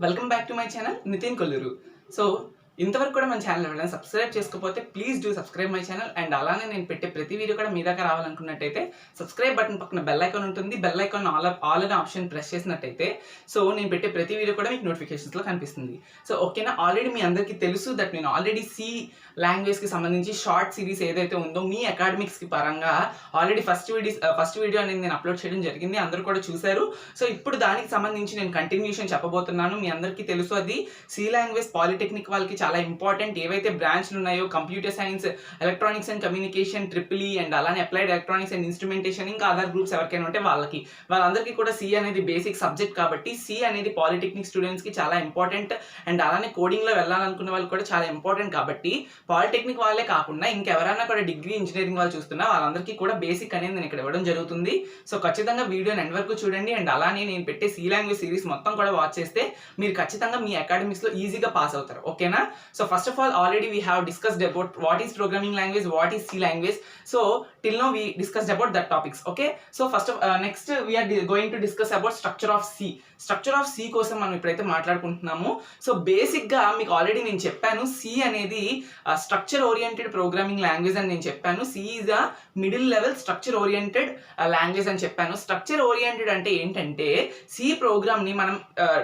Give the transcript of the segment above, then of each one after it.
Welcome back to my channel Nitin Kolluru. So ఇంతవరకు కూడా మన ఛానల్ ఎవరైనా సబ్స్క్రైబ్ చేసుకోకపోతే please do subscribe my channel. And అలానే నేను పెట్టే ప్రతి వీడియో కూడా మీ దాకా రావాలనుకున్నట్టయితే సబ్స్క్రైబ్ బటన్ పక్కన బెల్ ఐకాన్ ఉంటుంది. బెల్ ఐకాన్ ఆల్ అనే ఆప్షన్ ప్రెస్ చేసినట్టయితే సో నేను పెట్టే ప్రతి వీడియో కూడా మీకు నోటిఫికేషన్స్లో కనిపిస్తుంది. సో ఓకేనా, ఆల్రెడీ మీ అందరికీ తెలుసు దట్ నేను ఆల్రెడీ సి లాంగ్వేజ్కి సంబంధించి షార్ట్ సిరీస్ ఏదైతే ఉందో మీ అకాడమిక్స్కి పరంగా ఆల్రెడీ ఫస్ట్ వీడియో అనేది నేను అప్లోడ్ చేయడం జరిగింది, అందరూ కూడా చూశారు. సో ఇప్పుడు దానికి సంబంధించి నేను కంటిన్యూషన్ చెప్పబోతున్నాను. మీ అందరికీ తెలుసు అది సి లాంగ్వేజ్ పాలిటెక్నిక్ వాళ్ళకి చాలా ఇంపార్టెంట్. ఏవైతే బ్రాంచ్లు ఉన్నాయో computer science, electronics and communication, triple E and అలానే అప్లైడ్ ఎలక్ట్రానిక్స్ అండ్ ఇన్స్ట్రుమెంటేషన్, ఇంకా అదర్ గ్రూప్స్ ఎవరికైనా ఉంటే వాళ్ళందరికీ కూడా సి అనేది బేసిక్ సబ్జెక్ట్ కాబట్టి సి అనేది పాలిటెక్నిక్ స్టూడెంట్స్కి చాలా ఇంపార్టెంట్. అండ్ అలానే కోడింగ్లో వెళ్ళాలనుకున్న వాళ్ళు కూడా చాలా ఇంపార్టెంట్. కాబట్టి పాలిటెక్నిక్ వాళ్ళే కాకుండా ఇంకెవరైనా కూడా డిగ్రీ ఇంజనీరింగ్ వాళ్ళు చూస్తున్నా వాళ్ళందరికీ కూడా బేసిక్ అనేది నేను ఇక్కడ ఇవ్వడం జరుగుతుంది. సో ఖచ్చితంగా వీడియోని ఎండ్ వరకు చూడండి. అండ్ అలానే నేను పెట్టే సి లాంగ్వేజ్ సిరీస్ మొత్తం కూడా వాచ్ చేస్తే మీరు ఖచ్చితంగా మీ అకాడమిక్స్లో ఈజీగా పాస్ అవుతారు. ఓకేనా? So first of all already we have discussed about what is programming language, what is C language. So till now we discussed about that topics. Okay, so next we are going to discuss about structure of C కోసం మనం ఇప్పుడైతే మాట్లాడుకుంటున్నాము. So basic గా మీకు already నేను చెప్పాను C అనేది structure oriented programming language అని నేను చెప్పాను. C is a middle level structure oriented language అని చెప్పాను. స్ట్రక్చర్ ఓరియంటెడ్ అంటే ఏంటంటే సి ప్రోగ్రామ్ ని మనం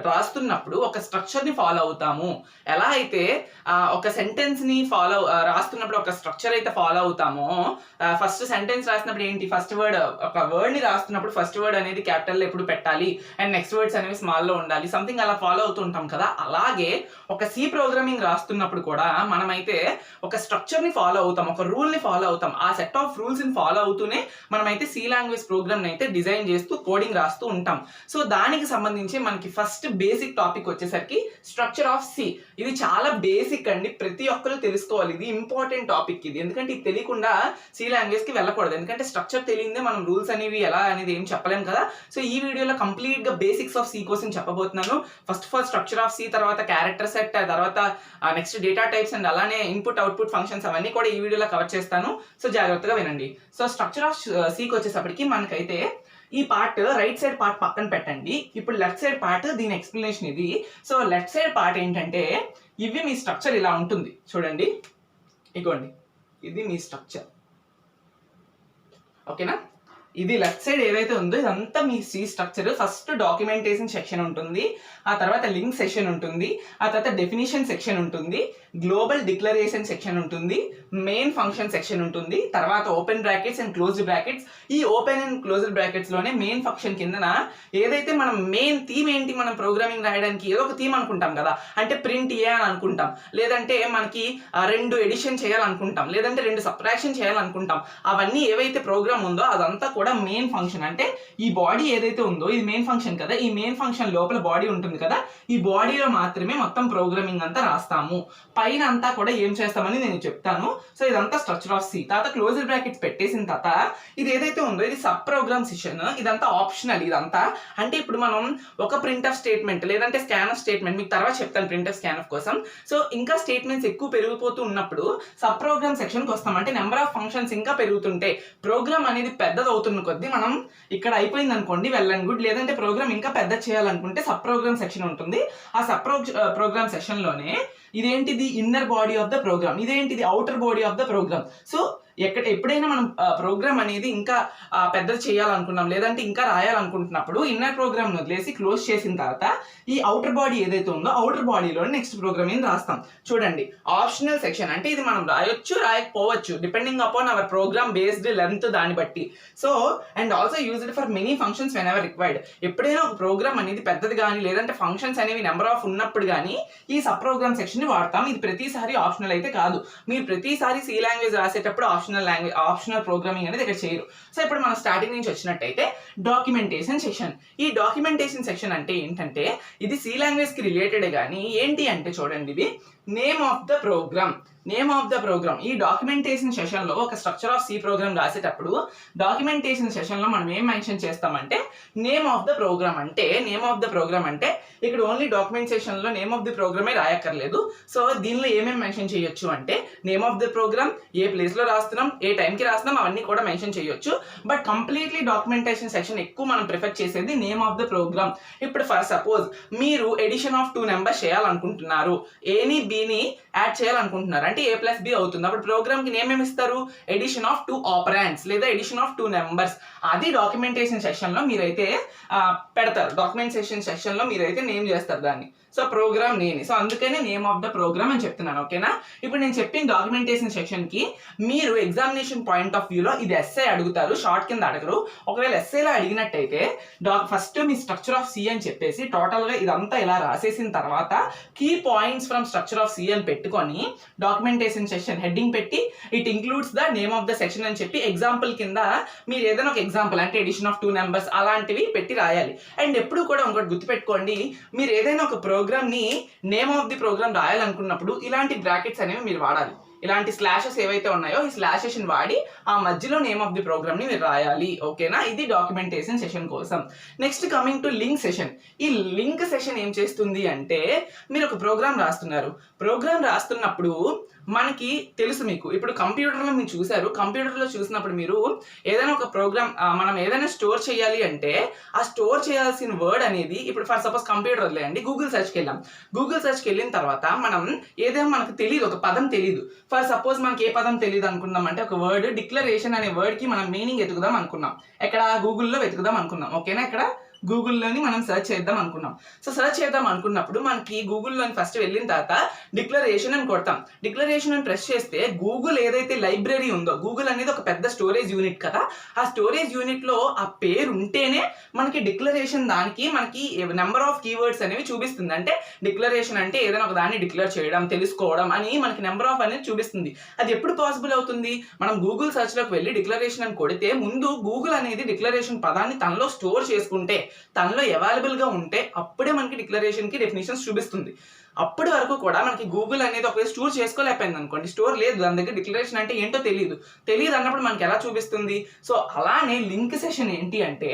రాస్తున్నప్పుడు ఒక స్ట్రక్చర్ ని ఫాలో అవుతాము. ఎలా అయితే ఒక సెంటెన్స్ ని రాస్తున్నప్పుడు ఒక స్ట్రక్చర్ అయితే ఫాలో అవుతామో, ఫస్ట్ సెంటెన్స్ రాసినప్పుడు ఏంటి, ఫస్ట్ వర్డ్ ఒక వర్డ్ ని రాస్తున్నప్పుడు ఫస్ట్ వర్డ్ అనేది క్యాపిటల్ ఎప్పుడు పెట్టాలి అండ్ నెక్స్ట్ వర్డ్స్ అనేవి స్మాల్ లో ఉండాలి, సంథింగ్ అలా ఫాలో అవుతూ ఉంటాం కదా. అలాగే ఒక సి ప్రోగ్రామింగ్ రాస్తున్నప్పుడు కూడా మనమైతే ఒక స్ట్రక్చర్ ని ఫాలో అవుతాం, ఒక రూల్ ని ఫాలో అవుతాం. ఆ సెట్ ఆఫ్ రూల్స్ ని ఫాలో అవుతూనే మనమైతే సి లాంగ్వేజ్ ప్రోగ్రామ్ అయితే డిజైన్ చేస్తూ కోడింగ్ రాస్తూ ఉంటాం. సో దానికి సంబంధించి మనకి ఫస్ట్ బేసిక్ టాపిక్ వచ్చేసరికి స్ట్రక్చర్ ఆఫ్ సి. ఇది చాలా బేసిక్ అండి, ప్రతి ఒక్కరు తెలుసుకోవాలి. ఇది ఇంపార్టెంట్ టాపిక్ ఇది, ఎందుకంటే ఇది తెలియకుండా సి లాంగ్వేజ్ కి వెళ్ళకూడదు. ఎందుకంటే స్ట్రక్చర్ తెలియదే మనం రూల్స్ అనేవి ఎలా అనేది ఏం చెప్పలేం కదా. సో ఈ వీడియోలో కంప్లీట్ గా బేసిక్స్ ఆఫ్ సి కోసం చెప్పబోతున్నాను. First of all structure of C, తర్వాత క్యారెక్టర్ సెట్, తర్వాత నెక్స్ట్ డేటా టైప్స్ అండ్ అలానే ఇన్పుట్ అవుట్పుట్ ఫంక్షన్స్ అవన్నీ కూడా ఈ వీడియోలో కవర్ చేస్తాను. సో జాగ్రత్తగా వినండి. సో స్ట్రక్చర్ ఆఫ్ సికి వచ్చేసప్పటికి మనకైతే ఈ పార్ట్ రైట్ సైడ్ పార్ట్ పక్కన పెట్టండి. ఇప్పుడు లెఫ్ట్ సైడ్ పార్ట్ దీని ఎక్స్ప్లెనేషన్ ఇది. సో లెఫ్ట్ సైడ్ పార్ట్ ఏంటంటే ఇవి మీ స్ట్రక్చర్ ఇలా ఉంటుంది చూడండి, ఇగోండి ఇది మీ స్ట్రక్చర్. ఓకేనా, ఇది లెఫ్ట్ సైడ్ ఏదైతే ఉందో ఇదంతా మీ C structure. First documentation section ఉంటుంది, ఆ తర్వాత లింక్ సెక్షన్ ఉంటుంది, ఆ తర్వాత డెఫినిషన్ సెక్షన్ ఉంటుంది, గ్లోబల్ డిక్లరేషన్ సెక్షన్ ఉంటుంది, మెయిన్ ఫంక్షన్ సెక్షన్ ఉంటుంది, తర్వాత open brackets and closed brackets. ఈ ఓపెన్ అండ్ క్లోజ్డ్ బ్రాకెట్స్ లోనే మెయిన్ ఫంక్షన్ కిందన ఏదైతే మనం మెయిన్ థీమ్ ఏంటి, మనం ప్రోగ్రామింగ్ రాయడానికి ఏదో ఒక థీమ్ అనుకుంటాం కదా, అంటే ప్రింట్ ఏ అని అనుకుంటాం, లేదంటే మనకి 2 ఎడిషన్ చేయాలనుకుంటాం, లేదంటే 2 సబ్ట్రాక్షన్ చేయాలనుకుంటాం. అవన్నీ ఏవైతే ప్రోగ్రామ్ ఉందో అదంతా కూడా మెయిన్ ఫంక్షన్. అంటే ఈ బాడీ ఏదైతే ఉందో ఇది మెయిన్ ఫంక్షన్ కదా, ఈ మెయిన్ ఫంక్షన్ లోపల బాడీ ఉంటుంది కదా, ఈ బాడీలో మాత్రమే మొత్తం ప్రోగ్రామింగ్ అంతా రాస్తాము. పైన అంతా కూడా ఏం చేస్తామని నేను చెప్తాను. సో ఇదంతా స్ట్రక్చర్ ఆఫ్ సి. తర్వాత క్లోజ్డ్ బ్రాకెట్స్ పెట్టేసిన తర్వాత ఇది ఏదైతే ఉందో ఇది సబ్ ప్రోగ్రామ్ సెషన్. ఇదంతా ఆప్షనల్. ఇదంతా అంటే ఇప్పుడు మనం ఒక ప్రింట్ ఆఫ్ స్టేట్మెంట్ లేదంటే స్కాన్ ఆఫ్ స్టేట్మెంట్, మీకు తర్వాత చెప్తాను ప్రింట్ ఆఫ్ స్కాన్ ఆఫ్ కోసం. సో ఇంకా స్టేట్మెంట్స్ ఎక్కువ పెరిగిపోతూ ఉన్నప్పుడు సబ్ ప్రోగ్రామ్ సెక్షన్ కి వస్తాం. అంటే నెంబర్ ఆఫ్ ఫంక్షన్స్ ఇంకా పెరుగుతుంటే ప్రోగ్రామ్ అనేది పెద్దది అవుతున్న కొద్దీ మనం ఇక్కడ అయిపోయింది అనుకోండి వెల్ అండ్ గుడ్, లేదంటే ప్రోగ్రామ్ ఇంకా పెద్ద చేయాలనుకుంటే సబ్ ప్రోగ్రామ్ సెక్షన్ ఉంటుంది. ఆ సబ్ ప్రోగ్రామ్ సెక్షన్ లోనే ఇదేంటిది inner body of the program, ఇదేంటిది outer body of the program. So ఎప్పుడైనా మనం ప్రోగ్రామ్ అనేది ఇంకా పెద్దది చేయాలనుకున్నాం, లేదంటే ఇంకా రాయాలనుకుంటున్నప్పుడు ఇన్నర్ ప్రోగ్రామ్ వదిలేసి క్లోజ్ చేసిన తర్వాత ఈ అవుటర్ బాడీ ఏదైతే ఉందో అవుటర్ బాడీలో నెక్స్ట్ ప్రోగ్రామ్ ఏం రాస్తాం. చూడండి ఆప్షనల్ సెక్షన్ అంటే ఇది మనం రాయొచ్చు రాయకపోవచ్చు depending upon our program based length దాన్ని బట్టి. So and also used for many functions whenever required. ఎప్పుడైనా ఒక ప్రోగ్రామ్ అనేది పెద్దది కానీ లేదంటే ఫంక్షన్స్ అనేవి నెంబర్ ఆఫ్ ఉన్నప్పుడు కానీ ఈ సబ్ ప్రోగ్రామ్ సెక్షన్ ని వాడతాం. ఇది ప్రతిసారి ఆప్షనల్ అయితే కాదు. మీరు ప్రతిసారి సి లాంగ్వేజ్ రాసేటప్పుడు ఆప్షనల్ ప్రోగ్రామింగ్ అనేది ఇక్కడ చేయరు. సో ఇప్పుడు మనం స్టార్టింగ్ నుంచి వచ్చినట్టయితే డాక్యుమెంటేషన్ సెక్షన్. ఈ డాక్యుమెంటేషన్ సెక్షన్ అంటే ఏంటంటే ఇది సి లాంగ్వేజ్ కి రిలేటెడ్ కానీ ఏంటి అంటే చూడండి ఇది name of the program. Name of the program ఈ డాక్యుమెంటేషన్ సెషన్లో ఒక స్ట్రక్చర్ ఆఫ్ సి ప్రోగ్రామ్ రాసేటప్పుడు డాక్యుమెంటేషన్ సెషన్లో మనం ఏం మెన్షన్ చేస్తామంటే నేమ్ ఆఫ్ ద ప్రోగ్రామ్. అంటే నేమ్ ఆఫ్ ద ప్రోగ్రామ్ అంటే ఇక్కడ ఓన్లీ డాక్యుమెంటేషన్లో నేమ్ ఆఫ్ ది ప్రోగ్రామే రాయక్కర్లేదు. సో దీనిలో ఏమేమి మెన్షన్ చేయొచ్చు అంటే నేమ్ ఆఫ్ ద ప్రోగ్రామ్, ఏ ప్లేస్లో రాస్తున్నాం, ఏ టైంకి రాస్తున్నాం, అవన్నీ కూడా మెన్షన్ చేయొచ్చు. బట్ కంప్లీట్లీ డాక్యుమెంటేషన్ సెక్షన్ ఎక్కువ మనం ప్రిఫర్ చేసేది నేమ్ ఆఫ్ ద ప్రోగ్రామ్. ఇప్పుడు ఫర్ సపోజ్ మీరు ఎడిషన్ ఆఫ్ 2 నెంబర్స్ చేయాలనుకుంటున్నారు, ఏని బిని యాడ్ చేయాలనుకుంటున్నారు, అంటే ఏ ప్లస్ బి అవుతుంది. అప్పుడు ప్రోగ్రామ్కి నేమ్ ఏమి ఇస్తారు? ఎడిషన్ ఆఫ్ 2 ఆపరాండ్స్ లేదా ఎడిషన్ ఆఫ్ 2 నెంబర్స్. అది డాక్యుమెంటేషన్ సెక్షన్లో మీరైతే పెడతారు. డాక్యుమెంటేషన్ సెక్షన్లో మీరైతే నేమ్ చేస్తారు దాన్ని. So program name. సో అందుకనే నేమ్ ఆఫ్ ద ప్రోగ్రామ్ అని చెప్తున్నాను. ఓకేనా? ఇప్పుడు నేను చెప్పిన డాక్యుమెంటేషన్ సెక్షన్కి మీరు ఎగ్జామినేషన్ పాయింట్ ఆఫ్ వ్యూలో ఇది ఎస్ఐ అడుగుతారు, షార్ట్ కింద అడగరు. ఒకవేళ ఎస్ఐలో అడిగినట్టయితే ఫస్ట్ మీ స్ట్రక్చర్ ఆఫ్ సి అని చెప్పేసి టోటల్గా ఇదంతా ఇలా రాసేసిన తర్వాత key points from structure of C అని పెట్టుకొని డాక్యుమెంటేషన్ సెక్షన్ హెడ్డింగ్ పెట్టి it includes the name of the section అని చెప్పి ఎగ్జాంపుల్ కింద మీరు ఏదైనా ఒక ఎగ్జాంపుల్ అంటే ఎడిషన్ ఆఫ్ 2 నెంబర్స్ అలాంటివి పెట్టి రాయాలి. అండ్ ఎప్పుడు కూడా ఇంకోటి గుర్తుపెట్టుకోండి, మీరు ఏదైనా ఒక ప్రోగ్రామ్ని నేమ్ ఆఫ్ ది ప్రోగ్రామ్ రాయాలనుకున్నప్పుడు ఇలాంటి బ్రాకెట్స్ అనేవి మీరు వాడాలి. ఇలాంటి స్లాషెస్ ఏవైతే ఉన్నాయో ఈ స్లాషెస్ వాడి ఆ మధ్యలో నేమ్ ఆఫ్ ది ప్రోగ్రామ్ ని మీరు రాయాలి. ఓకేనా? ఇది డాక్యుమెంటేషన్ సెషన్ కోసం. Next coming to link session. ఈ లింక్ సెషన్ ఏం చేస్తుంది అంటే మీరు ఒక ప్రోగ్రామ్ రాస్తున్నారు. ప్రోగ్రామ్ రాస్తున్నప్పుడు మనకి తెలుసు, మీకు ఇప్పుడు కంప్యూటర్లో మీరు చూసారు, కంప్యూటర్లో చూసినప్పుడు మీరు ఏదైనా ఒక ప్రోగ్రామ్ మనం ఏదైనా స్టోర్ చేయాలి అంటే ఆ స్టోర్ చేయాల్సిన వర్డ్ అనేది ఇప్పుడు ఫర్ సపోజ్ కంప్యూటర్ వదిలేయండి, గూగుల్ సెర్చ్కి వెళ్ళాం. గూగుల్ సెర్చ్కి వెళ్ళిన తర్వాత మనం ఏదైనా మనకు తెలియదు, ఒక పదం తెలియదు. ఫర్ సపోజ్ మనకి ఏ పదం తెలియదు అనుకున్నాం అంటే ఒక వర్డ్ డిక్లరేషన్ అనే వర్డ్కి మనం మీనింగ్ వెతుకుదాం అనుకున్నాం. ఎక్కడ? గూగుల్లో వెతుకుదాం అనుకున్నాం. ఓకేనా? ఇక్కడ గూగుల్లోని మనం సెర్చ్ చేద్దాం అనుకున్నాం. సో సెర్చ్ చేద్దాం అనుకున్నప్పుడు మనకి గూగుల్లోని ఫస్ట్ వెళ్ళిన తర్వాత డిక్లరేషన్ అని కొడతాం. డిక్లరేషన్ అని ప్రెస్ చేస్తే గూగుల్ ఏదైతే లైబ్రరీ ఉందో, గూగుల్ అనేది ఒక పెద్ద స్టోరేజ్ యూనిట్ కదా, ఆ స్టోరేజ్ యూనిట్లో ఆ పేరు ఉంటేనే మనకి డిక్లరేషన్ దానికి మనకి నెంబర్ ఆఫ్ కీవర్డ్స్ అనేవి చూపిస్తుంది. అంటే డిక్లరేషన్ అంటే ఏదైనా ఒక దాన్ని డిక్లేర్ చేయడం, తెలుసుకోవడం అని మనకి నెంబర్ ఆఫ్ అనేది చూపిస్తుంది. అది ఎప్పుడు పాసిబుల్ అవుతుంది? మనం గూగుల్ సెర్చ్లోకి వెళ్ళి డిక్లరేషన్ అని కొడితే ముందు గూగుల్ అనేది డిక్లరేషన్ పదాన్ని తనలో స్టోర్ చేసుకుంటే, తనలో అవైలబుల్గా ఉంటే అప్పుడే మనకి డిక్లరేషన్కి డెఫినేషన్స్ చూపిస్తుంది. అప్పటి వరకు కూడా మనకి గూగుల్ అనేది ఒకవేళ స్టోర్ చేసుకోలేకపోయింది అనుకోండి, స్టోర్ లేదు, దాని దగ్గర డిక్లరేషన్ అంటే ఏంటో తెలియదు అన్నప్పుడు మనకి ఎలా చూపిస్తుంది? సో అలానే లింక్ సెషన్ ఏంటి అంటే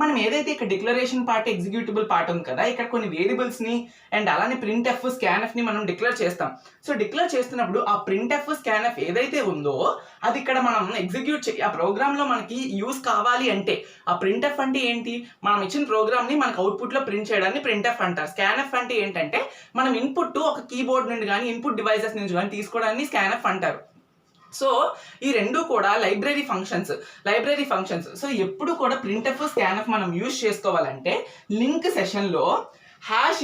మనం ఏదైతే ఇక్కడ డిక్లరేషన్ పార్ట్, ఎగ్జిక్యూటిబుల్ పార్ట్ ఉంది కదా, ఇక్కడ కొన్ని వేరియబుల్స్ని అండ్ అలానే ప్రింట్ఎఫ్, స్కాన్ఎఫ్ని మనం డిక్లేర్ చేస్తాం. సో డిక్లేర్ చేస్తున్నప్పుడు ఆ ప్రింట్ఎఫ్, స్కాన్ఎఫ్ ఏదైతే ఉందో అది ఇక్కడ మనం ఎగ్జిక్యూట్ ఆ ప్రోగ్రామ్లో మనకి యూస్ కావాలి అంటే ఆ ప్రింట్ఎఫ్ అంటే ఏంటి? మనం ఇచ్చిన ప్రోగ్రామ్ని మనకు అవుట్పుట్లో ప్రింట్ చేయడాన్ని ప్రింట్ఎఫ్ అంటారు. స్కాన్ఎఫ్ అంటే ఏంటంటే మనం ఇన్పుట్ ఒక కీబోర్డ్ నుండి కానీ ఇన్పుట్ డివైసెస్ నుంచి కానీ తీసుకోవడాన్ని స్కాన్ఎఫ్ అంటారు. సో ఈ రెండు కూడా లైబ్రరీ ఫంక్షన్స్. సో ఎప్పుడు కూడా ప్రింట్ఎఫ్, స్కాన్ఎఫ్ మనం యూజ్ చేసుకోవాలంటే లింక్ సెషన్లో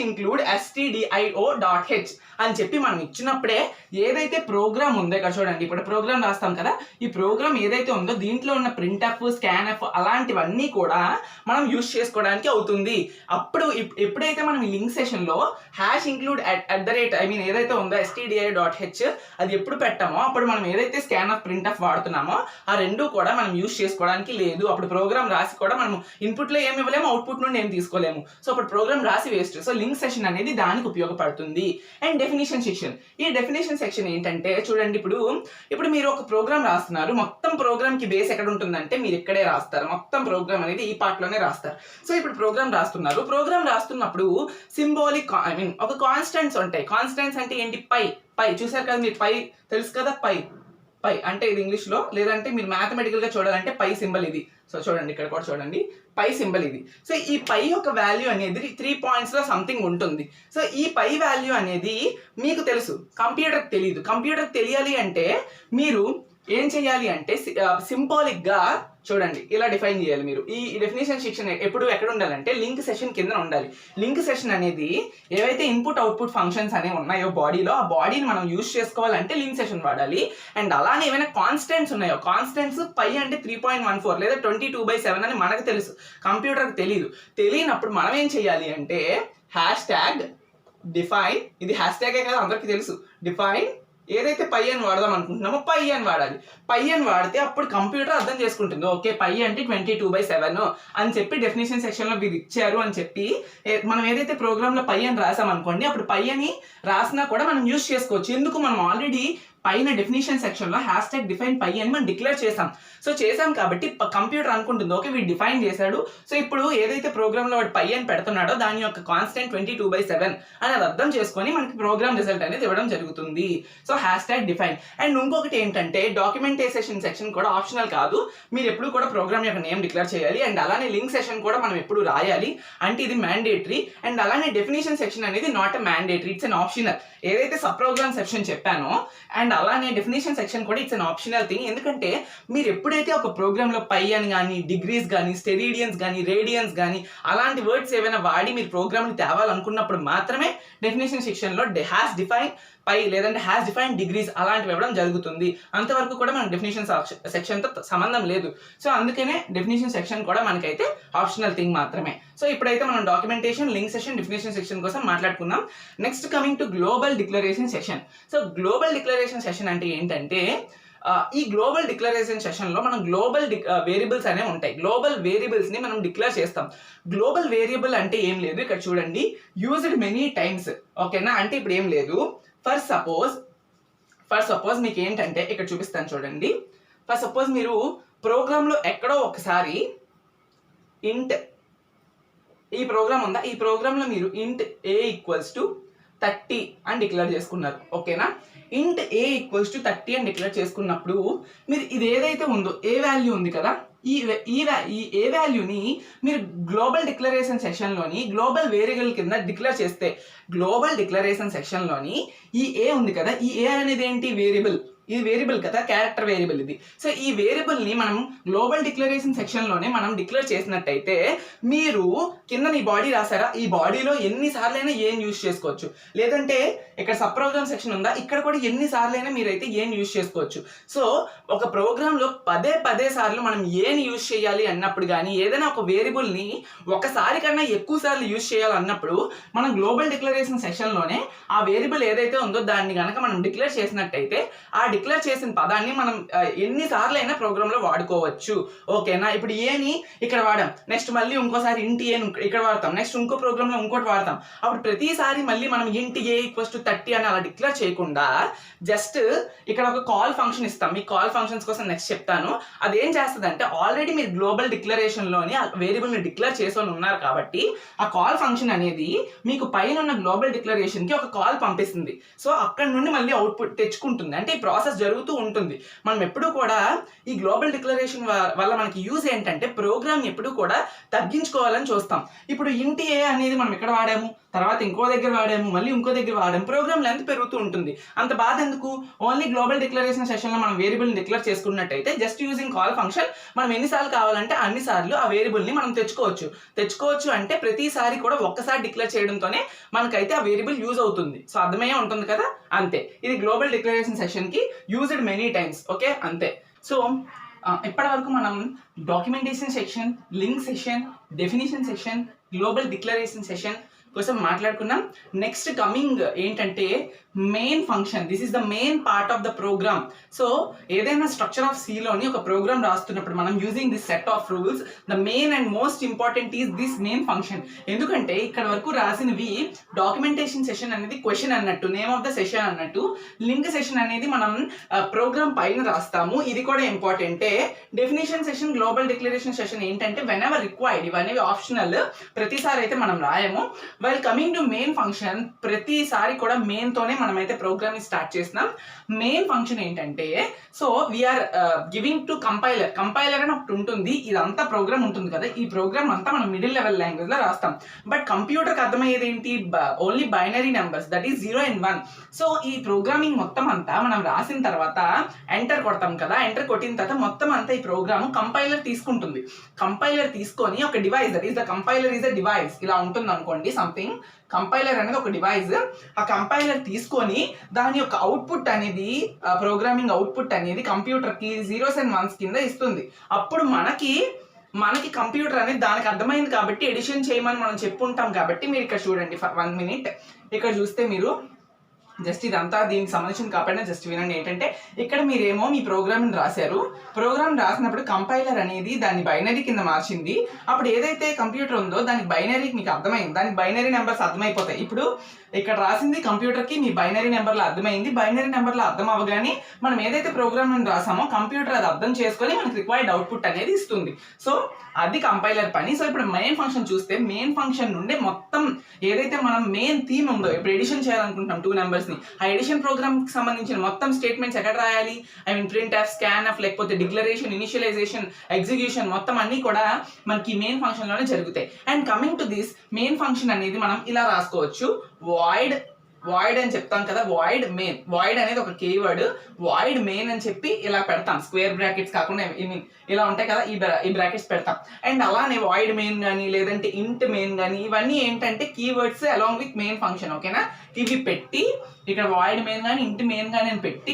#include stdio.h అని చెప్పి మనం ఇచ్చినప్పుడే ఏదైతే ప్రోగ్రామ్ ఉందో, ఇక్కడ చూడండి ఇప్పుడు ప్రోగ్రామ్ రాస్తాం కదా, ఈ ప్రోగ్రామ్ ఏదైతే ఉందో దీంట్లో ఉన్న ప్రింట్ఎఫ్, స్కాన్ఎఫ్ అలాంటివన్నీ కూడా మనం యూజ్ చేసుకోవడానికి అవుతుంది. అప్పుడు ఎప్పుడైతే మనం ఈ లింక్ సెషన్లో #include ఏదైతే ఉందో stdio.h అది ఎప్పుడు పెట్టామో అప్పుడు మనం ఏదైతే స్కాన్ఎఫ్, ప్రింట్ఎఫ్ వాడుతున్నామో ఆ రెండు కూడా మనం యూజ్ చేసుకోవడానికి లేదు. అప్పుడు ప్రోగ్రామ్ రాసి కూడా మనం ఇన్పుట్లో ఏమి ఇవ్వలేము, అవుట్పుట్ నుండి ఏం తీసుకోలేము. సో అప్పుడు ప్రోగ్రామ్ రాసి వేస్ట్. సో లింక్ సెషన్ అనేది దానికి ఉపయోగపడుతుంది. And definition section. ఈ డెఫినేషన్ సెక్షన్ ఏంటంటే చూడండి, ఇప్పుడు మీరు ఒక ప్రోగ్రామ్ రాస్తున్నారు, మొత్తం ప్రోగ్రామ్ కి బేస్ ఎక్కడ ఉంటుందంటే మీరు ఇక్కడే రాస్తారు. మొత్తం ప్రోగ్రామ్ అనేది ఈ పార్ట్ లోనే రాస్తారు. సో ఇప్పుడు ప్రోగ్రామ్ రాస్తున్నారు, ప్రోగ్రామ్ రాస్తున్నప్పుడు సింబాలిక్ ఒక కాన్స్టెంట్స్ ఉంటాయి. కాన్స్టెంట్స్ అంటే ఏంటి? పై చూసారు కదా మీరు, పై తెలుసు కదా, పై అంటే ఇది ఇంగ్లీష్లో, లేదంటే మీరు మ్యాథమెటికల్గా చూడాలంటే పై సింబల్ ఇది. సో చూడండి ఇక్కడ కూడా చూడండి, పై సింబల్ ఇది. సో ఈ పై యొక్క వాల్యూ అనేది 3 పాయింట్స్లో సంథింగ్ ఉంటుంది. సో ఈ పై వాల్యూ అనేది మీకు తెలుసు, కంప్యూటర్కి తెలియదు. కంప్యూటర్కి తెలియాలి అంటే మీరు ఏం చేయాలి అంటే సింబాలిక్గా చూడండి ఇలా డిఫైన్ చేయాలి. మీరు ఈ డెఫినేషన్ సెక్షన్ ఎప్పుడు ఎక్కడ ఉండాలంటే లింక్ సెషన్ కింద ఉండాలి. లింక్ సెషన్ అనేది ఏవైతే ఇన్పుట్ అవుట్పుట్ ఫంక్షన్స్ అనేవి ఉన్నాయో బాడీలో, ఆ బాడీని మనం యూజ్ చేసుకోవాలంటే లింక్ సెషన్ వాడాలి. అండ్ అలానే ఏమైనా కాన్స్టెంట్స్ ఉన్నాయో, కాన్స్టెంట్స్ పై అంటే 3.14 లేదా 22/7 అని మనకు తెలుసు, కంప్యూటర్కి తెలియదు. తెలియనప్పుడు మనం ఏం చేయాలి అంటే #define, ఇది హ్యాష్ ట్యాగే కదా అందరికీ తెలుసు, define ఏదైతే పై అని వాడదాం అనుకుంటున్నామో పై అని వాడాలి. పై అని వాడితే అప్పుడు కంప్యూటర్ అర్థం చేసుకుంటుంది, ఓకే పై అంటే 22/7 అని చెప్పి డెఫినేషన్ సెక్షన్లో మీరు ఇచ్చారు అని చెప్పి మనం ఏదైతే ప్రోగ్రాంలో పై అని రాసాం అనుకోండి, అప్పుడు పై అని రాసినా కూడా మనం యూజ్ చేసుకోవచ్చు. ఎందుకు, మనం ఆల్రెడీ పైన డెఫినేషన్ సెక్షన్లో #define పై అని మనం డిక్లేర్ చేసాం. సో చేసాం కాబట్టి కంప్యూటర్ అనుకుంటుంది, ఓకే వీడు డిఫైన్ చేశాడు, సో ఇప్పుడు ఏదైతే ప్రోగ్రామ్లో వాడు పై అని పెడుతున్నాడో దాని యొక్క కాన్స్టెంట్ 22/7 అని అది అర్థం చేసుకొని మనకి ప్రోగ్రామ్ రిజల్ట్ అనేది ఇవ్వడం జరుగుతుంది. So #define. అండ్ ఇంకొకటి ఏంటంటే డాక్యుమెంటేషన్ సెక్షన్ కూడా ఆప్షనల్ కాదు, మీరు ఎప్పుడు కూడా ప్రోగ్రామ్ యొక్క నేమ్ డిక్లేర్ చేయాలి. అండ్ అలానే లింక్ సెషన్ కూడా మనం ఎప్పుడు రాయాలి, అంటే ఇది మ్యాండేటరీ. అండ్ అలానే డెఫినేషన్ సెక్షన్ అనేది not a mandatory, it's an optional. ఏదైతే సబ్ ప్రోగ్రామ్ సెక్షన్ చెప్పానో అండ్ అలానే డెఫినేషన్ సెక్షన్ కూడా ఇట్స్ అన్ ఆప్షనల్ థింగ్. ఎందుకంటే మీరు ఎప్పుడైతే ఒక ప్రోగ్రాంలో పై అని కానీ డిగ్రీస్ కానీ స్టెరీడియన్స్ కానీ రేడియన్స్ కానీ అలాంటి వర్డ్స్ ఏమైనా వాడి మీరు ప్రోగ్రామ్ని తేవాలనుకున్నప్పుడు మాత్రమే డెఫినేషన్ సెక్షన్లో #define పై లేదంటే #define డిగ్రీస్ అలాంటివి ఇవ్వడం జరుగుతుంది. అంతవరకు కూడా మనకు డెఫినేషన్ సెక్షన్తో సంబంధం లేదు. సో అందుకనే డెఫినేషన్ సెక్షన్ కూడా మనకైతే ఆప్షనల్ థింగ్ మాత్రమే. సో ఇప్పుడైతే మనం documentation, link session, definition section కోసం మాట్లాడుకుందాం. Next coming to global declaration section. So global declaration section అంటే ఏంటంటే ఈ గ్లోబల్ డిక్లరేషన్ సెషన్లో మనం గ్లోబల్ వేరియబుల్స్ అనేవి ఉంటాయి. గ్లోబల్ వేరియబుల్స్ని మనం డిక్లేర్ చేస్తాం. గ్లోబల్ వేరియబుల్ అంటే ఏం లేదు, ఇక్కడ చూడండి, యూజ్డ్ మెనీ టైమ్స్. ఓకేనా, అంటే ఇప్పుడు ఏం లేదు, ఫర్ సపోజ్ మీకు ఏంటంటే ఇక్కడ చూపిస్తాను చూడండి. ఫర్ సపోజ్ మీరు ప్రోగ్రాంలో ఎక్కడో ఒకసారి ఇంట్, ఈ ప్రోగ్రామ్ ఉందా, ఈ ప్రోగ్రాంలో మీరు ఇంట్ a = 30 అని డిక్లేర్ చేసుకున్నారు. ఓకేనా, ఇంట్ a = 30 అని డిక్లేర్ చేసుకున్నప్పుడు మీరు ఇది ఏదైతే ఉందో ఏ వాల్యూ ఉంది కదా, ఈ ఏ వాల్యూని మీరు గ్లోబల్ డిక్లరేషన్ సెక్షన్లోని గ్లోబల్ వేరియబుల్ కింద డిక్లేర్ చేస్తే, గ్లోబల్ డిక్లరేషన్ సెక్షన్లోని ఈ ఏ ఉంది కదా, ఈ ఏ అనేది ఏంటి, వేరియబుల్. ఇది వేరియబుల్ కదా, క్యారెక్టర్ వేరియబుల్ ఇది. సో ఈ వేరియబుల్ని మనం గ్లోబల్ డిక్లరేషన్ సెక్షన్లోనే మనం డిక్లేర్ చేసినట్టయితే మీరు కింద ఈ బాడీ రాసారా, ఈ బాడీలో ఎన్నిసార్లైనా ఏం యూజ్ చేసుకోవచ్చు. లేదంటే ఇక్కడ సబ్ ప్రోగ్రామ్ సెక్షన్ ఉందా, ఇక్కడ కూడా ఎన్నిసార్లైనా మీరైతే ఏం యూజ్ చేసుకోవచ్చు. సో ఒక ప్రోగ్రాంలో పదే సార్లు మనం ఏని యూజ్ చేయాలి అన్నప్పుడు కానీ, ఏదైనా ఒక వేరియబుల్ని ఒకసారి కన్నా ఎక్కువ సార్లు యూజ్ చేయాలన్నప్పుడు మనం గ్లోబల్ డిక్లరేషన్ సెక్షన్లోనే ఆ వేరియబుల్ ఏదైతే ఉందో దాన్ని కనుక మనం డిక్లేర్ చేసినట్టయితే ఆ డిక్లేర్ చేసిన పదాన్ని మనం ఎన్నిసార్లు అయినా ప్రోగ్రాంలో వాడుకోవచ్చు. ఓకేనా, ఇప్పుడు ఏని ఇక్కడ వాడాం, నెక్స్ట్ మళ్ళీ ఇంకోసారి ఇంటి ఏ ఇక్కడ వాడతాం, నెక్స్ట్ ఇంకో ప్రోగ్రాంలో ఇంకోటి వాడతాం. అప్పుడు ప్రతిసారి మళ్ళీ మనం ఇంటి a = 30 అని అలా డిక్లేర్ చేయకుండా జస్ట్ ఇక్కడ ఒక కాల్ ఫంక్షన్ ఇస్తాం. మీ కాల్ ఫంక్షన్స్ కోసం నెక్స్ట్ చెప్తాను. అదేం చేస్తుంది అంటే, ఆల్రెడీ మీరు గ్లోబల్ డిక్లరేషన్లోని ఆ వేరియబుల్ని డిక్లేర్ చేసుకొని ఉన్నారు కాబట్టి ఆ కాల్ ఫంక్షన్ అనేది మీకు పైన ఉన్న గ్లోబల్ డిక్లరేషన్కి ఒక కాల్ పంపిస్తుంది. సో అక్కడ నుండి మళ్ళీ అవుట్పుట్ తెచ్చుకుంటుంది. అంటే ఈ ప్రాసెస్ జరుగుతూ ఉంటుంది. మనం ఎప్పుడూ కూడా ఈ గ్లోబల్ డిక్లరేషన్ వల్ల మనకి యూజ్ ఏంటంటే, ప్రోగ్రామ్ ఎప్పుడూ కూడా తగ్గించుకోవాలని చూస్తాం. ఇప్పుడు ఇంటి ఏ అనేది మనం ఇక్కడ వాడాము, తర్వాత ఇంకో దగ్గర వాడాము, మళ్ళీ ఇంకో దగ్గర వాడాము, ప్రోగ్రామ్ లెంత్ పెరుగుతూ ఉంటుంది. అంత బాధ ఎందుకు, ఓన్లీ గ్లోబల్ డిక్లరేషన్ సెషన్లో మనం వేరియబుల్ని డిక్లేర్ చేసుకున్నట్టయితే జస్ట్ యూజింగ్ కాల్ ఫంక్షన్ మనం ఎన్నిసార్లు కావాలంటే అన్నిసార్లు ఆ వేరియబుల్ని మనం తెచ్చుకోవచ్చు. అంటే ప్రతిసారి కూడా ఒక్కసారి డిక్లేర్ చేయడంతోనే మనకైతే ఆ వేరియబుల్ యూజ్ అవుతుంది. సో అర్థమయ్యే ఉంటుంది కదా, అంతే. ఇది గ్లోబల్ డిక్లరేషన్ సెషన్కి యూజ్డ్ మెనీ టైమ్స్. ఓకే, అంతే. సో ఇప్పటి వరకు మనం documentation section, link session, definition section, global declaration session కోసం మాట్లాడుకున్నాం. నెక్స్ట్ కమింగ్ ఏంటంటే main function. This is the main part of the program. So ఏదైనా స్ట్రక్చర్ ఆఫ్ సిలోని ఒక ప్రోగ్రామ్ రాస్తున్నప్పుడు మనం using this set of rules, the main and most important is this main function. ఎందుకంటే ఇక్కడ వరకు రాసినవి డాక్యుమెంటేషన్ సెషన్ అనేది క్వశ్చన్ అన్నట్టు, నేమ్ ఆఫ్ ద సెషన్ అన్నట్టు, లింక్ సెషన్ అనేది మనం ప్రోగ్రామ్ పైన రాస్తాము, ఇది కూడా ఇంపార్టెంటే. Definition session, global declaration session ఏంటంటే వెన్ ఎవర్ రిక్వైర్డ్, ఇవన్నీ ఆప్షనల్, ప్రతిసారి అయితే మనం రాయము. While coming to main function, ప్రతిసారి కూడా మెయిన్ తోనే మనమైతే ప్రోగ్రామ్ ని స్టార్ట్ చేస్తున్నాం. మెయిన్ ఫంక్షన్ ఏంటంటే, so we're giving to compiler అని ఒకటి ఉంటుంది. ఇదంతా ప్రోగ్రామ్ ఉంటుంది కదా, ఈ ప్రోగ్రామ్ అంతా మనం మిడిల్ లెవెల్ లాంగ్వేజ్ లో రాస్తాం. బట్ కంప్యూటర్కి అర్థమయ్యేది ఏంటి, only binary numbers, that is 0 and 1. So ఈ ప్రోగ్రామింగ్ మొత్తం అంతా మనం రాసిన తర్వాత ఎంటర్ కొడతాం కదా, ఎంటర్ కొట్టిన తర్వాత మొత్తం అంతా ఈ ప్రోగ్రామ్ కంపైలర్ తీసుకుంటుంది. కంపైలర్ తీసుకొని ఒక device, that is the compiler is a device, ఇలా ఉంటుంది అనుకోండి సంథింగ్. కంపైలర్ అనేది ఒక డివైస్. ఆ కంపైలర్ తీసుకొని దాని యొక్క అవుట్పుట్ అనేది, ప్రోగ్రామింగ్ అవుట్పుట్ అనేది కంప్యూటర్కి 0s and 1s కింద ఇస్తుంది. అప్పుడు మనకి కంప్యూటర్ అనేది దానికి అర్థమైంది కాబట్టి ఎడిషన్ చేయమని మనం చెప్పుంటాం కాబట్టి, మీరు ఇక్కడ చూడండి 1 minute, ఇక్కడ చూస్తే మీరు జస్ట్ ఇదంతా దీనికి సంబంధించిన కాబట్టి జస్ట్ వినండి. ఏంటంటే ఇక్కడ మీరేమో మీ ప్రోగ్రామ్ని రాశారు. ప్రోగ్రామ్ రాసినప్పుడు కంపైలర్ అనేది దాన్ని బైనరీ కింద మార్చింది. అప్పుడు ఏదైతే కంప్యూటర్ ఉందో దానికి బైనరీకి మీకు అర్థమైంది, దానికి బైనరీ నెంబర్స్ అర్థమైపోతాయి. ఇప్పుడు ఇక్కడ రాసింది కంప్యూటర్కి మీ బైనరీ నెంబర్లో అర్థమైంది. బైనరీ నెంబర్లో అర్థం అవ్వగానే మనం ఏదైతే ప్రోగ్రామ్ రాసామో కంప్యూటర్ అది అర్థం చేసుకొని మనకి రిక్వైర్డ్ అవుట్పుట్ అనేది ఇస్తుంది. సో అది కంపైలర్ పని. సో ఇప్పుడు మెయిన్ ఫంక్షన్ చూస్తే మెయిన్ ఫంక్షన్ నుండి మొత్తం ఏదైతే మనం మెయిన్ థీమ్ ఉందో, ఇప్పుడు ఎడిషన్ చేయాలనుకుంటున్నాం 2 నెంబర్స్ని, ఆ ఎడిషన్ ప్రోగ్రామ్కి సంబంధించిన మొత్తం స్టేట్మెంట్స్ ఎక్కడ రాయాలి? I mean print F, scan F, లేకపోతే డిక్లరేషన్, ఇనిషియలైజేషన్, ఎగ్జిక్యూషన్ మొత్తం అన్ని కూడా మనకి మెయిన్ ఫంక్షన్లోనే జరుగుతాయి. And coming to this main function అనేది మనం ఇలా రాసుకోవచ్చు, వాయిడ్ అని చెప్తాం కదా, వాయిడ్ మెయిన్. వాయిడ్ అనేది ఒక కీవర్డ్, వాయిడ్ మెయిన్ అని చెప్పి ఇలా పెడతాం. స్క్వేర్ బ్రాకెట్స్ కాకుండా ఇలా ఉంటాయి కదా, ఈ బ్రాకెట్స్ పెడతాం. అండ్ అలానే వాయిడ్ మెయిన్ కానీ లేదంటే ఇంట్ మెయిన్ కానీ ఇవన్నీ ఏంటంటే keywords along with main function. ఓకేనా? ఇవి పెట్టి ఇక్కడ వాయిడ్ మెయిన్ కానీ ఇంట్ మెయిన్ కానీ అని పెట్టి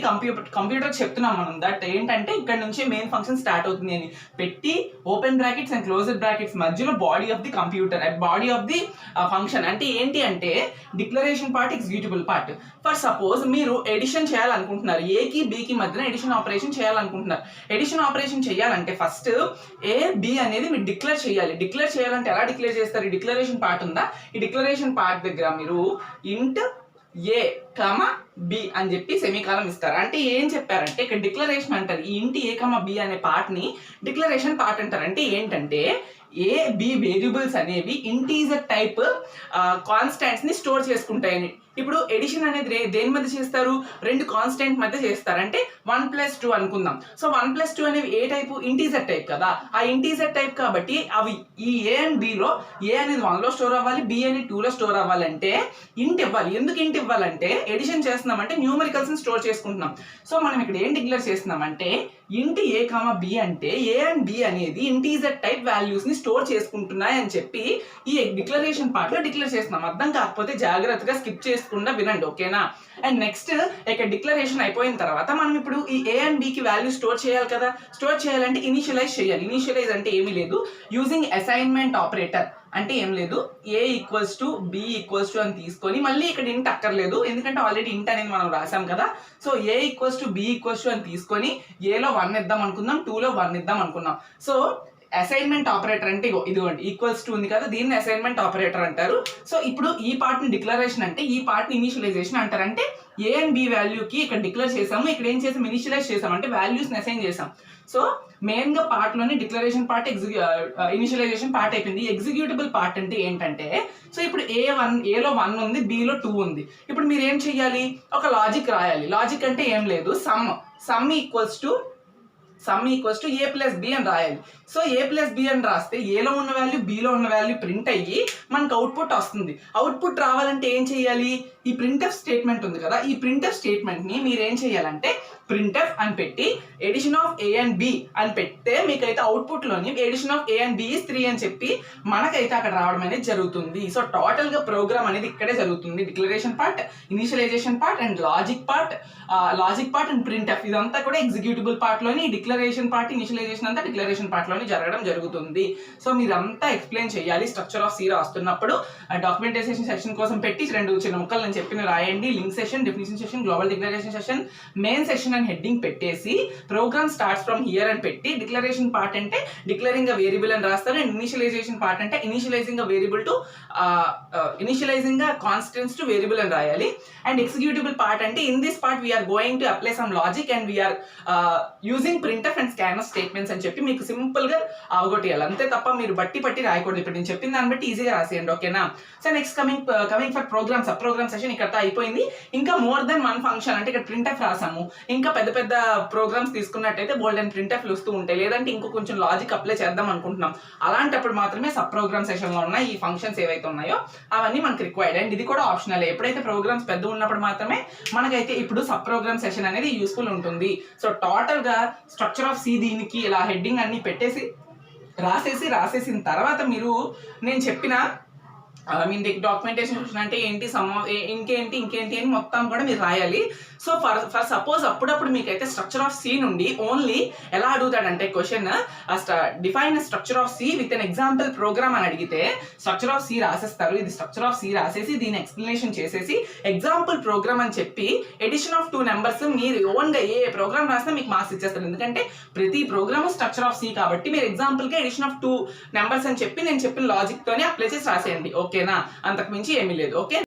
కంప్యూటర్ చెప్తున్నాం మనం దట్ ఏంటంటే ఇక్కడ నుంచి మెయిన్ ఫంక్షన్ స్టార్ట్ అవుతుంది అని పెట్టి open brackets and closed brackets మధ్యలో body of the computer, body of the function. అంటే ఏంటి అంటే declaration part, executable part. For suppose మీరు ఎడిషన్ చేయాలనుకుంటున్నారు, ఏకి బికి మధ్యన ఎడిషన్ ఆపరేషన్ చేయాలనుకుంటున్నారు. ఎడిషన్ ఆపరేషన్ చేయాలంటే ఫస్ట్ ఏ బి అనేది మీరు డిక్లేర్ చేయాలి. డిక్లేర్ చేయాలంటే ఎలా డిక్లేర్ చేస్తారు? ఈ డిక్లరేషన్ పార్ట్ ఉందా, ఈ డిక్లరేషన్ పార్ట్ దగ్గర మీరు ఇంట్ ఏ కామా బి అని చెప్పి సెమీకాలం ఇస్తారు. అంటే ఏం చెప్పారంటే ఇక్కడ డిక్లరేషన్ అంటారు, ఈ ఇంటి ఏ కామా బి అనే పార్ట్ ని డిక్లరేషన్ పార్ట్ అంటారు. అంటే ఏంటంటే ఏ బి వేరియబుల్స్ అనేవి ఇంటీజర్ టైప్ కాన్స్టాంట్స్ ని స్టోర్ చేసుకుంటాయని. ఇప్పుడు ఎడిషన్ అనేది దేని మధ్య చేస్తారు? 2 కాన్స్టెంట్ మధ్య చేస్తారు. అంటే 1+2 అనుకుందాం. సో 1+2 అనేవి ఏ టైపు? ఇంటీజర్ టైప్ కదా. ఆ ఇంటీజర్ టైప్ కాబట్టి అవి ఈ ఏ అండ్ బిలో ఏ అనేది 1లో స్టోర్ అవ్వాలి, బి అనేది 2లో స్టోర్ అవ్వాలంటే ఇంట్ ఇవ్వాలి. ఎందుకు ఇంట్ ఇవ్వాలంటే ఎడిషన్ చేస్తున్నామంటే న్యూమరికల్స్ ని స్టోర్ చేసుకుంటున్నాం. సో మనం ఇక్కడ ఏం డిక్లేర్ చేస్తున్నామంటే ఇంట్ ఏ కామా బి అంటే ఏ అండ్ బి అనేది ఇంటీజర్ టైప్ వాల్యూస్ ని స్టోర్ చేసుకుంటున్నాయి అని చెప్పి ఈ డిక్లరేషన్ పార్ట్ లో డిక్లేర్ చేస్తున్నాం. అర్థం కాకపోతే జాగ్రత్తగా స్కిప్ చేసుకుండా వినండి. ఓకేనా? అండ్ నెక్స్ట్ ఇక్కడ డిక్లరేషన్ అయిపోయిన తర్వాత మనం ఇప్పుడు ఈ ఏ అండ్ బికి వాల్యూ స్టోర్ చేయాలి కదా. స్టోర్ చేయాలంటే ఇనిషియలైజ్ చేయాలి. ఇనిషియలైజ్ అంటే ఏమీ లేదు, యూజింగ్ అసైన్మెంట్ ఆపరేటర్. అంటే ఏం లేదు, A equals to B equals to అని తీసుకొని మళ్ళీ ఇక్కడ ఇంట్ అక్కర్లేదు, ఎందుకంటే ఆల్రెడీ ఇంట్ అనేది మనం రాసాం కదా. So A equals to B equals to అని తీసుకొని ఏలో 1 ఇద్దాం అనుకుందాం, 2లో 1 ఇద్దాం అనుకున్నాం. సో అసైన్మెంట్ ఆపరేటర్ అంటే ఇదిగోండి ఈక్వల్స్ టు ఉంది కదా, దీన్ని అసైన్మెంట్ ఆపరేటర్ అంటారు. సో ఇప్పుడు ఈ పార్ట్ ని డిక్లరేషన్ అంటే ఈ పార్ట్ ని ఇనిషియలైజేషన్ అంటారు. అంటే ఏ అండ్ బి వాల్యూకి ఇక్కడ డిక్లేర్ చేసాము, ఇక్కడ ఏం చేసాం? ఇనిషియలైజ్ చేసాం, అంటే వాల్యూస్ ని అసైన్ చేసాం. సో మెయిన్ గా పార్ట్ లోని డిక్లరేషన్ పార్ట్, ఇనిషియలైజేషన్ పార్ట్ అయిపోయింది. ఎగ్జిక్యూటబుల్ పార్ట్ అంటే ఏంటంటే సో ఇప్పుడు ఏలో 1 ఉంది, బిలో 2 ఉంది. ఇప్పుడు మీరు ఏం చెయ్యాలి? ఒక లాజిక్ రాయాలి. లాజిక్ అంటే ఏం లేదు, sum equals to A plus B అని రాయాలి. సో ఏ ప్లస్ బి అని రాస్తే ఏలో ఉన్న వాల్యూ బిలో ఉన్న వాల్యూ ప్రింట్ అయ్యి మనకు అవుట్పుట్ వస్తుంది. అవుట్పుట్ రావాలంటే ఏం చేయాలి? ఈ ప్రింట్ఎఫ్ స్టేట్మెంట్ ఉంది కదా, ఈ ప్రింట్ఎఫ్ స్టేట్మెంట్ ని మీరు ఏం చేయాలంటే ప్రింట్ఎఫ్ అని పెట్టి addition of A and B అని పెడితే మీకైతే అవుట్పుట్ లోని addition of A and B is 3 అని చెప్పి మనకైతే అక్కడ రావడం అనేది జరుగుతుంది. సో టోటల్ గా ప్రోగ్రామ్ అనేది ఇక్కడే జరుగుతుంది. Declaration part, initialization part and logic part and printf ఇదంతా కూడా ఎగ్జిక్యూటబుల్ పార్ట్ లోని, డిక్లరేషన్ పార్ట్, ఇనిషియలైజేషన్ అంతా డిక్లరేషన్ పార్ట్ లోని జరగడం జరుగుతుంది. సో మీరంతా ఎక్స్ప్లెయిన్ చేయాలి. స్ట్రక్చర్ ఆఫ్ సి రాస్తున్నప్పుడు డాక్యుమెంటేషన్ సెక్షన్ కోసం పెట్టి 2 చిన్న ముక్కలు నేను చెప్పిన రాయండి. Link session, definition session, global declaration session, main section అని హెడ్డింగ్ పెట్టేసి ప్రోగ్రామ్ స్టార్ట్స్ ఫ్రమ్ హియర్ అని పెట్టి డిక్లరేషన్ పార్ట్ అంటే డిక్లరింగ్ అ వేరియబుల్ అని రాస్తారు. అండ్ ఇనిషియలైజేషన్ పార్ట్ అంటే initializing a variable to initializing a constants to variable అని రాయాలి. అండ్ ఎగ్జిక్యూటబుల్ పార్ట్ అంటే in this part we're going to apply some logic and we're using printf and scanf statements అని చెప్పి మీకు simple గా అవగొట్టేయాలి. అంతే తప్ప మీరు బట్టి రాయకూడదు. ఇప్పుడు నేను చెప్పిన దాన్ని బట్టి ఈజీగా రాసేయండి. ఓకేనా? So next coming for program sub program session ఇక్కడ అయిపోయింది. ఇంకా మోర్ దెన్ 1 ఫంక్షన్ అంటే ఇక్కడ ప్రింట్ఎఫ్ రాసాము. ఇంకా పెద్ద ప్రోగ్రామ్స్ తీసుకున్నట్టయితే బోల్డ్ అండ్ ప్రింట్ఎఫ్లు వస్తూ ఉంటాయి. లేదంటే ఇంకో కొంచెం లాజిక్ అప్లై చేద్దాం అనుకుంటున్నాం, అలాంటప్పుడు మాత్రమే సబ్ ప్రోగ్రామ్ సెషన్ లో ఉన్న ఈ ఫంక్షన్స్ ఏవైతే ఉన్నాయో అవన్నీ మనకి రిక్వైర్డ్. అండ్ ఇది కూడా ఆప్షనల్. ఎప్పుడైతే ప్రోగ్రామ్స్ పెద్ద ఉన్నప్పుడు మాత్రమే మనకైతే ఇప్పుడు సబ్ ప్రోగ్రామ్ సెషన్ అనేది యూస్ఫుల్ ఉంటుంది. సో టోటల్ గా స్ట్రక్చర్ ఆఫ్ సి దీనికి ఇలా హెడ్డింగ్ అన్ని పెట్టేసి రాసేసిన తర్వాత మీరు నేను చెప్పిన డాక్యుమెంటేషన్ క్వశ్చన్ అంటే ఏంటి, ఇంకేంటి అని మొత్తం కూడా మీరు రాయాలి. సో ఫర్ సపోజ్ అప్పుడప్పుడు మీకైతే స్ట్రక్చర్ ఆఫ్ సి నుండి ఓన్లీ ఎలా అడుగుతాడంటే question, define structure of C with an example program అని అడిగితే స్ట్రక్చర్ ఆఫ్ సి రాసేస్తారు. ఇది స్ట్రక్చర్ ఆఫ్ సి రాసేసి దీని ఎక్స్ప్లెనేషన్ చేసేసి ఎగ్జాంపుల్ ప్రోగ్రామ్ అని చెప్పి ఎడిషన్ ఆఫ్ 2 నెంబర్స్ మీరు ఓన్గా ఏ ప్రోగ్రామ్ రాసినా మీకు మార్క్స్ ఇచ్చేస్తారు. ఎందుకంటే ప్రతి ప్రోగ్రామ్ స్ట్రక్చర్ ఆఫ్ సి కాబట్టి మీరు ఎగ్జాంపుల్గా ఎడిషన్ ఆఫ్ 2 నెంబర్స్ అని చెప్పి నేను చెప్పిన లాజిక్ తోనే అప్లై చేసి రాసేయండి. ఓకేనా, అంతకు మించి ఏమీ లేదు. ఓకే.